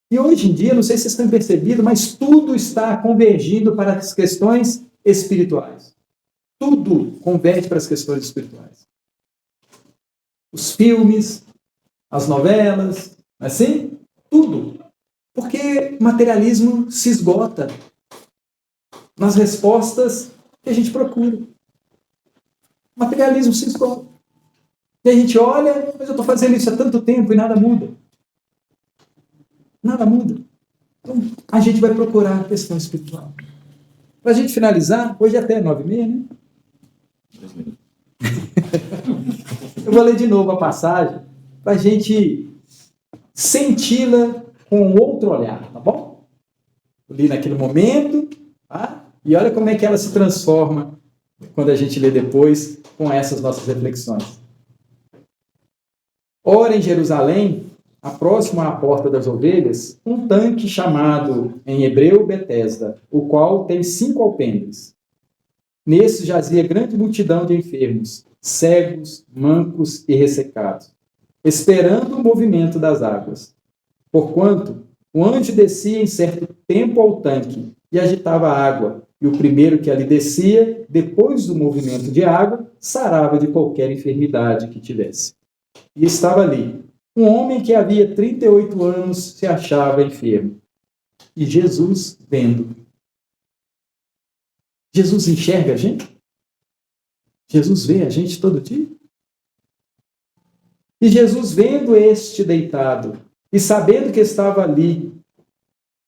E hoje em dia, não sei se vocês têm percebido, mas tudo está convergindo para as questões espirituais. Tudo converge para as questões espirituais. Os filmes, as novelas, assim, tudo. Porque o materialismo se esgota nas respostas que a gente procura. O materialismo se esgota. E a gente olha, mas eu estou fazendo isso há tanto tempo e nada muda. Nada muda. Então, a gente vai procurar a questão espiritual. Para a gente finalizar, hoje é até 9h30, né? 2 minutos. Eu vou ler de novo a passagem para a gente senti-la com outro olhar, tá bom? Eu li naquele momento, tá? E olha como é que ela se transforma quando a gente lê depois com essas nossas reflexões. Ora, em Jerusalém, próximo à Porta das Ovelhas, um tanque chamado, em hebreu, Betesda, o qual tem 5 alpendres. Nesse jazia grande multidão de enfermos, cegos, mancos e ressecados, esperando o movimento das águas. Porquanto o anjo descia em certo tempo ao tanque e agitava a água, e o primeiro que ali descia, depois do movimento de água, sarava de qualquer enfermidade que tivesse. E estava ali um homem que havia 38 anos se achava enfermo. E Jesus vendo. Jesus enxerga a gente? Jesus vê a gente todo dia? E Jesus vendo este deitado, e sabendo que estava ali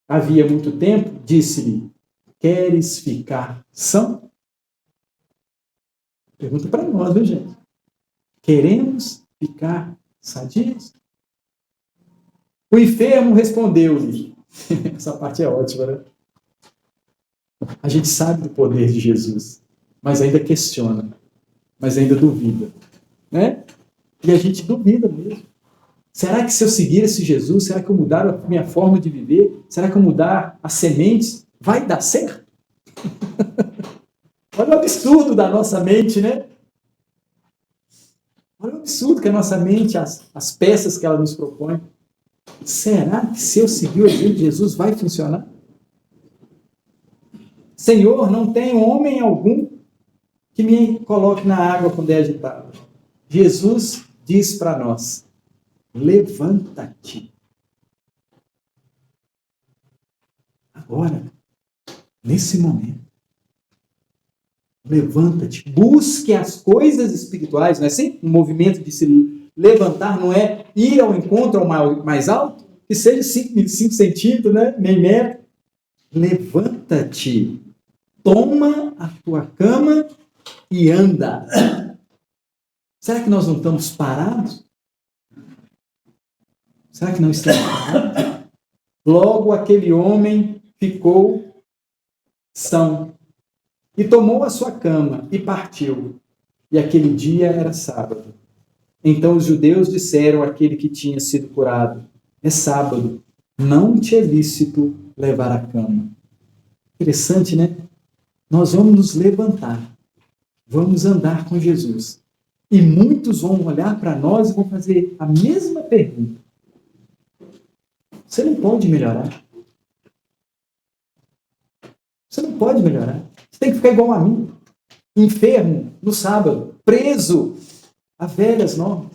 havia muito tempo, disse-lhe: queres ficar são? Pergunta para nós, viu, gente? Queremos ficar sadios? O enfermo respondeu-lhe. Essa parte é ótima, né? A gente sabe do poder de Jesus, mas ainda questiona, mas ainda duvida, né? E a gente duvida mesmo. Será que se eu seguir esse Jesus, será que eu mudar a minha forma de viver? Será que eu mudar as sementes, vai dar certo? Olha o absurdo da nossa mente, né? Olha o absurdo que a nossa mente, as peças que ela nos propõe. Será que se eu seguir o exemplo de Jesus vai funcionar? Senhor, não tem homem algum que me coloque na água quando é agitado. Jesus diz para nós: levanta-te. Agora, nesse momento, levanta-te. Busque as coisas espirituais. Não é assim? Um movimento de se levantar não é ir ao encontro ao mais alto, que seja 5 centímetros, né? Meio metro. Levanta-te. Toma a tua cama e anda. Será que nós não estamos parados? Será que não estamos parados? Logo aquele homem ficou são e tomou a sua cama e partiu. E aquele dia era sábado. Então os judeus disseram àquele que tinha sido curado: é sábado, não te é lícito levar a cama. Interessante, né? Nós vamos nos levantar, vamos andar com Jesus. E muitos vão olhar para nós e vão fazer a mesma pergunta. Você não pode melhorar. Você não pode melhorar. Você tem que ficar igual a mim. Enfermo no sábado, preso a velhas normas.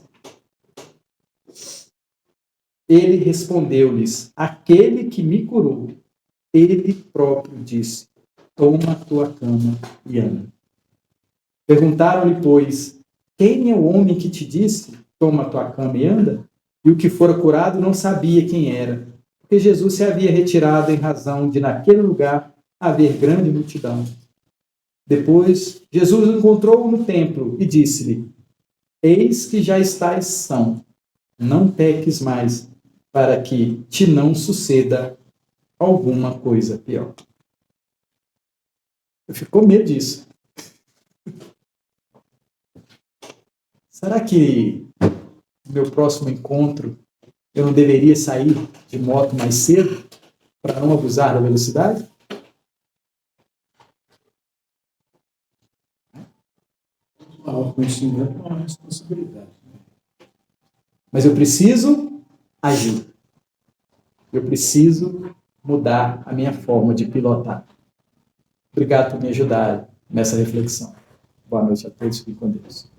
Ele respondeu-lhes: aquele que me curou, ele próprio disse: toma a tua cama e anda. Perguntaram-lhe, pois, quem é o homem que te disse: toma a tua cama e anda? E o que fora curado não sabia quem era, porque Jesus se havia retirado em razão de naquele lugar haver grande multidão. Depois, Jesus o encontrou no templo e disse-lhe: eis que já estás são, não peques mais, para que te não suceda alguma coisa pior. Eu fico com medo disso. Será que no meu próximo encontro eu não deveria sair de moto mais cedo para não abusar da velocidade? O autoconhecimento é uma responsabilidade. Mas eu preciso agir. Eu preciso mudar a minha forma de pilotar. Obrigado por me ajudar nessa reflexão. Boa noite a todos e com Deus.